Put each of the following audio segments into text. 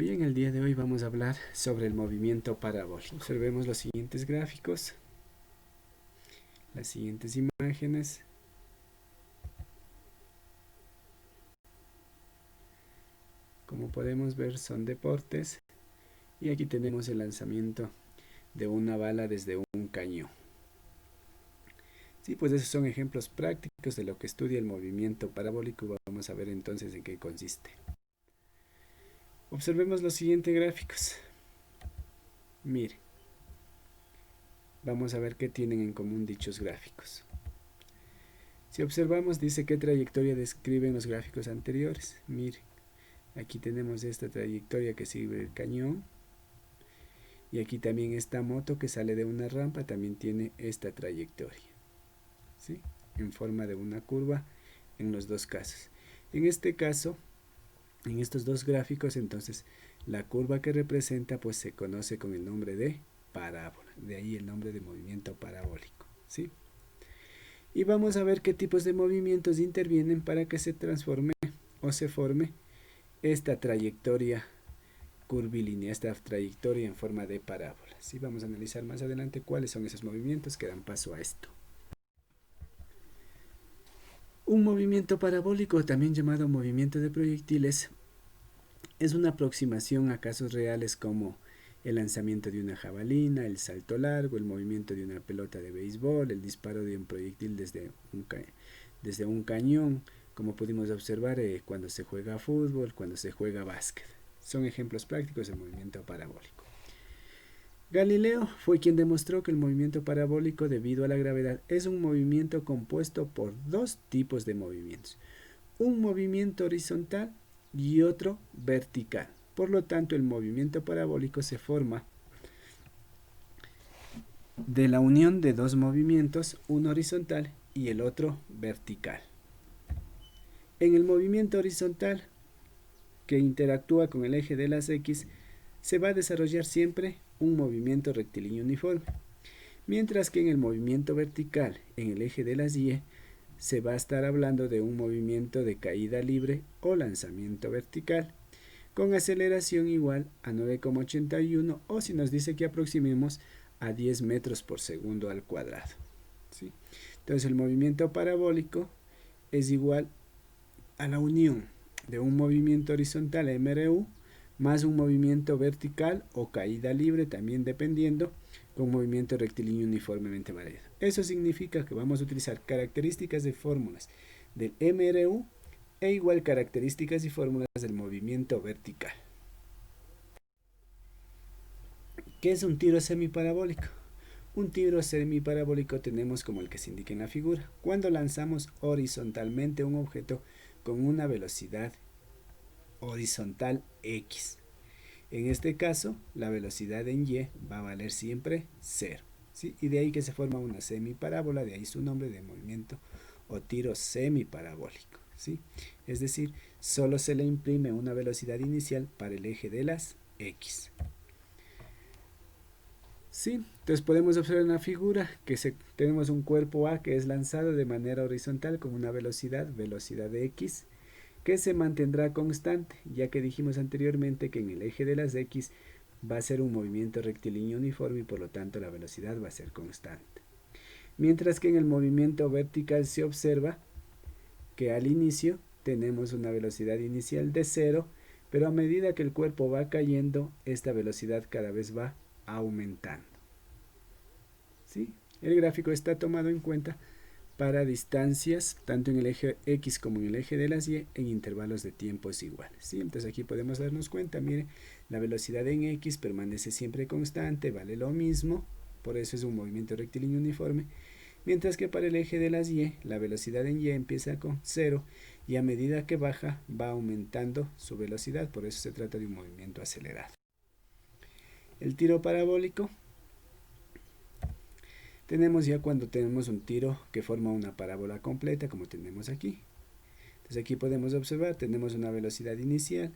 Bien, el día de hoy vamos a hablar sobre el movimiento parabólico. Observemos los siguientes gráficos, las siguientes imágenes. Como podemos ver, son deportes y aquí tenemos el lanzamiento de una bala desde un cañón. Sí, pues esos son ejemplos prácticos de lo que estudia el movimiento parabólico. Vamos a ver entonces en qué consiste. Observemos los siguientes gráficos. Mire, vamos a ver qué tienen en común dichos gráficos. Si observamos, dice qué trayectoria describen los gráficos anteriores. Mire, aquí tenemos esta trayectoria que sigue el cañón. Y aquí también esta moto que sale de una rampa también tiene esta trayectoria, ¿sí? En forma de una curva en los dos casos. En este caso, en estos dos gráficos, entonces la curva que representa pues se conoce con el nombre de parábola. De ahí el nombre de movimiento parabólico, ¿sí? Y vamos a ver qué tipos de movimientos intervienen para que se transforme o se forme esta trayectoria curvilínea, esta trayectoria en forma de parábola. ¿Sí? Vamos a analizar más adelante cuáles son esos movimientos que dan paso a esto. Un movimiento parabólico, también llamado movimiento de proyectiles, es una aproximación a casos reales como el lanzamiento de una jabalina, el salto largo, el movimiento de una pelota de béisbol, el disparo de un proyectil desde un cañón, como pudimos observar cuando se juega fútbol, cuando se juega básquet. Son ejemplos prácticos del movimiento parabólico. Galileo fue quien demostró que el movimiento parabólico debido a la gravedad es un movimiento compuesto por dos tipos de movimientos, un movimiento horizontal y otro vertical. Por lo tanto, el movimiento parabólico se forma de la unión de dos movimientos, uno horizontal y el otro vertical. En el movimiento horizontal, que interactúa con el eje de las X, se va a desarrollar siempre un movimiento rectilíneo uniforme, mientras que en el movimiento vertical, en el eje de las Y, se va a estar hablando de un movimiento de caída libre o lanzamiento vertical, con aceleración igual a 9,81 o si nos dice que aproximemos a 10 metros por segundo al cuadrado, ¿sí? Entonces el movimiento parabólico es igual a la unión de un movimiento horizontal MRU más un movimiento vertical o caída libre, también dependiendo, con movimiento rectilíneo uniformemente variado. Eso significa que vamos a utilizar características de fórmulas del MRU e igual características y fórmulas del movimiento vertical. ¿Qué es un tiro semiparabólico? Un tiro semiparabólico tenemos como el que se indica en la figura, cuando lanzamos horizontalmente un objeto con una velocidad horizontal x. En este caso, la velocidad en y va a valer siempre 0, ¿sí? Y de ahí que se forma una semiparábola, de ahí su nombre de movimiento o tiro semiparabólico, ¿sí? Es decir, solo se le imprime una velocidad inicial para el eje de las x. Sí, entonces podemos observar en la figura que tenemos un cuerpo A que es lanzado de manera horizontal con una velocidad de x, que se mantendrá constante, ya que dijimos anteriormente que en el eje de las x va a ser un movimiento rectilíneo uniforme y por lo tanto la velocidad va a ser constante. Mientras que en el movimiento vertical se observa que al inicio tenemos una velocidad inicial de 0, pero a medida que el cuerpo va cayendo, esta velocidad cada vez va aumentando, ¿sí? El gráfico está tomado en cuenta para distancias tanto en el eje X como en el eje de las Y en intervalos de tiempos iguales, ¿sí? Entonces aquí podemos darnos cuenta, mire, la velocidad en X permanece siempre constante, vale lo mismo, por eso es un movimiento rectilíneo uniforme, mientras que para el eje de las Y, la velocidad en Y empieza con 0 y a medida que baja va aumentando su velocidad, por eso se trata de un movimiento acelerado. El tiro parabólico tenemos ya cuando tenemos un tiro que forma una parábola completa, como tenemos aquí. Entonces aquí podemos observar, tenemos una velocidad inicial.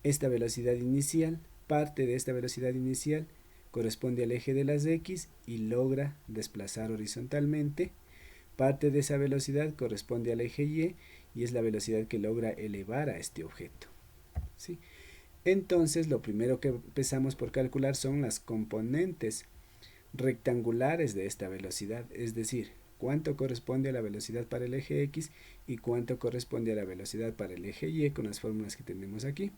Esta velocidad inicial, parte de esta velocidad inicial corresponde al eje de las X y logra desplazar horizontalmente. Parte de esa velocidad corresponde al eje Y y es la velocidad que logra elevar a este objeto, ¿sí? Entonces lo primero que empezamos por calcular son las componentes rectangulares de esta velocidad, es decir, cuánto corresponde a la velocidad para el eje X y cuánto corresponde a la velocidad para el eje Y con las fórmulas que tenemos aquí.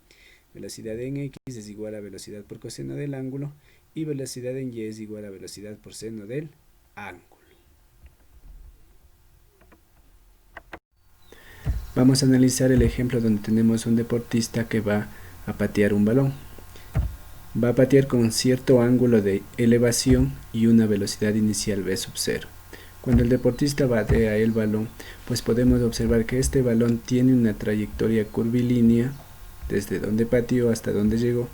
Velocidad en X es igual a velocidad por coseno del ángulo y velocidad en Y es igual a velocidad por seno del ángulo. Vamos a analizar el ejemplo donde tenemos un deportista que va a patear un balón. Va a patear con cierto ángulo de elevación y una velocidad inicial v sub 0. Cuando el deportista batea el balón, pues podemos observar que este balón tiene una trayectoria curvilínea desde donde pateó hasta donde llegó.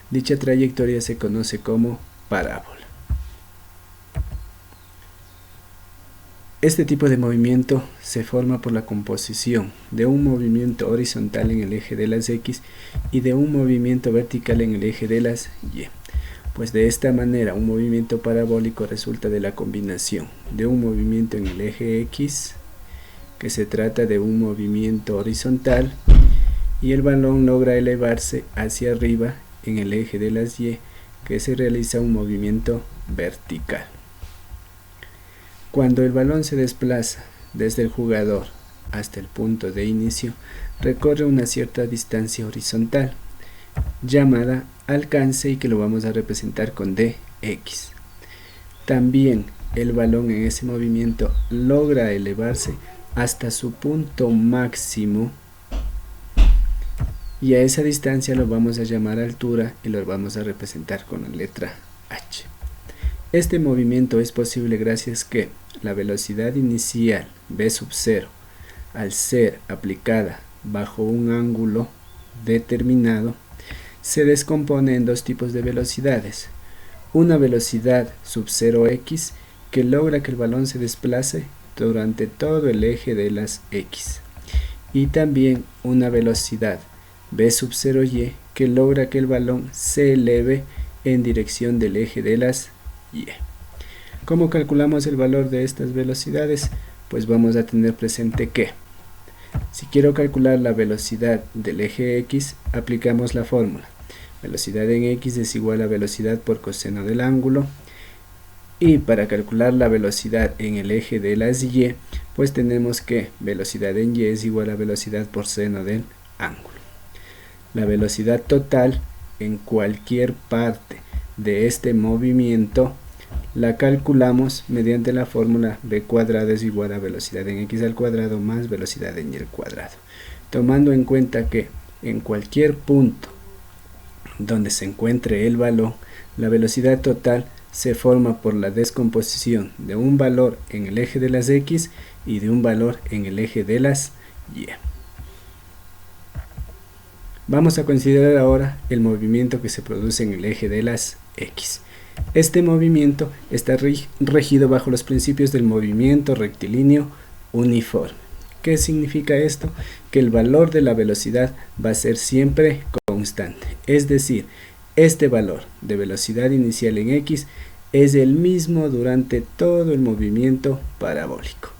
Dicha trayectoria se conoce como parábola. Este tipo de movimiento se forma por la composición de un movimiento horizontal en el eje de las X y de un movimiento vertical en el eje de las Y. Pues de esta manera un movimiento parabólico resulta de la combinación de un movimiento en el eje X, que se trata de un movimiento horizontal, y el balón logra elevarse hacia arriba en el eje de las Y, que se realiza un movimiento vertical. Cuando el balón se desplaza desde el jugador hasta el punto de inicio, recorre una cierta distancia horizontal, llamada alcance, y que lo vamos a representar con dx. También el balón en ese movimiento logra elevarse hasta su punto máximo, y a esa distancia lo vamos a llamar altura y lo vamos a representar con la letra h. Este movimiento es posible gracias a que la velocidad inicial v sub 0, al ser aplicada bajo un ángulo determinado, se descompone en dos tipos de velocidades. Una velocidad sub 0x, que logra que el balón se desplace durante todo el eje de las X, y también una velocidad v sub 0y, que logra que el balón se eleve en dirección del eje de las Y. ¿Cómo calculamos el valor de estas velocidades? Pues vamos a tener presente que si quiero calcular la velocidad del eje X, aplicamos la fórmula. Velocidad en X es igual a velocidad por coseno del ángulo. Y para calcular la velocidad en el eje de las Y, pues tenemos que velocidad en Y es igual a velocidad por seno del ángulo. La velocidad total en cualquier parte de este movimiento la calculamos mediante la fórmula v cuadrado es igual a velocidad en x al cuadrado más velocidad en y al cuadrado, tomando en cuenta que en cualquier punto donde se encuentre el balón, la velocidad total se forma por la descomposición de un valor en el eje de las x y de un valor en el eje de las y. Vamos a considerar ahora el movimiento que se produce en el eje de las x. Este movimiento está regido bajo los principios del movimiento rectilíneo uniforme. ¿Qué significa esto? Que el valor de la velocidad va a ser siempre constante. Es decir, este valor de velocidad inicial en x es el mismo durante todo el movimiento parabólico.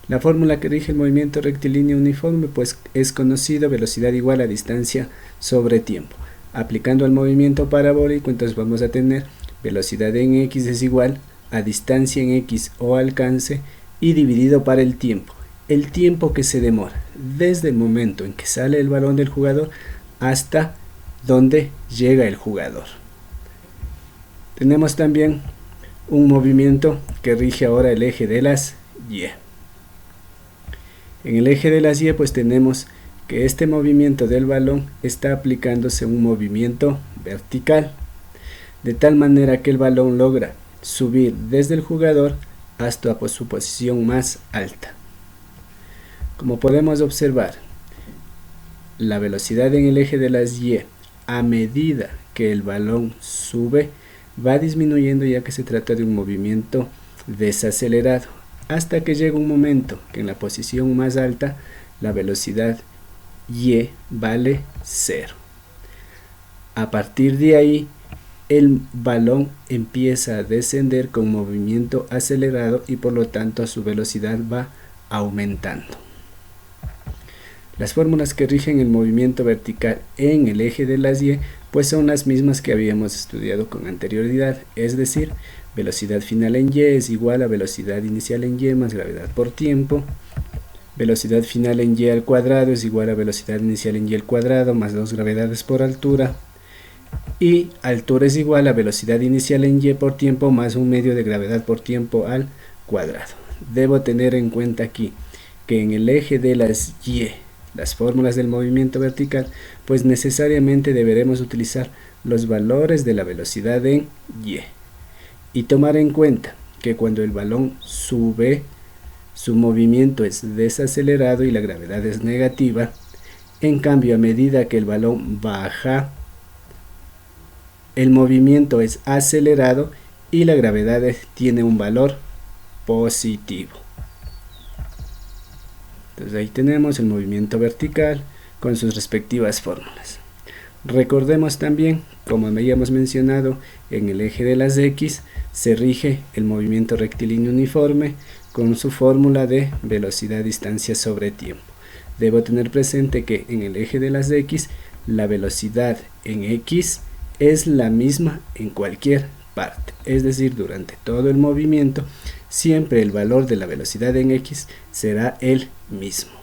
La fórmula que rige el movimiento rectilíneo uniforme pues es conocido: velocidad igual a distancia sobre tiempo. Aplicando al movimiento parabólico, entonces vamos a tener velocidad en x es igual a distancia en x o alcance y dividido para el tiempo que se demora desde el momento en que sale el balón del jugador hasta donde llega el jugador. Tenemos también un movimiento que rige ahora el eje de las Y. En el eje de las Y pues tenemos que este movimiento del balón está aplicándose un movimiento vertical, de tal manera que el balón logra subir desde el jugador hasta su posición más alta. Como podemos observar, la velocidad en el eje de las Y, a medida que el balón sube, va disminuyendo, ya que se trata de un movimiento desacelerado, hasta que llega un momento que en la posición más alta la velocidad Y vale 0. A partir de ahí, el balón empieza a descender con movimiento acelerado y por lo tanto su velocidad va aumentando. Las fórmulas que rigen el movimiento vertical en el eje de las y pues son las mismas que habíamos estudiado con anterioridad, es decir, velocidad final en y es igual a velocidad inicial en y más gravedad por tiempo. Velocidad final en y al cuadrado es igual a velocidad inicial en y al cuadrado más 2 gravedades por altura. Y altura es igual a velocidad inicial en y por tiempo más un medio de gravedad por tiempo al cuadrado. Debo tener en cuenta aquí que en el eje de las y, las fórmulas del movimiento vertical, pues necesariamente deberemos utilizar los valores de la velocidad en y tomar en cuenta que cuando el balón sube, su movimiento es desacelerado y la gravedad es negativa. En cambio, a medida que el balón baja, el movimiento es acelerado y la gravedad tiene un valor positivo. Entonces ahí tenemos el movimiento vertical con sus respectivas fórmulas. Recordemos también, como habíamos mencionado, en el eje de las x se rige el movimiento rectilíneo uniforme con su fórmula de velocidad distancia sobre tiempo. Debo tener presente que en el eje de las x la velocidad en x es la misma en cualquier parte, es decir, durante todo el movimiento siempre el valor de la velocidad en x será el mismo.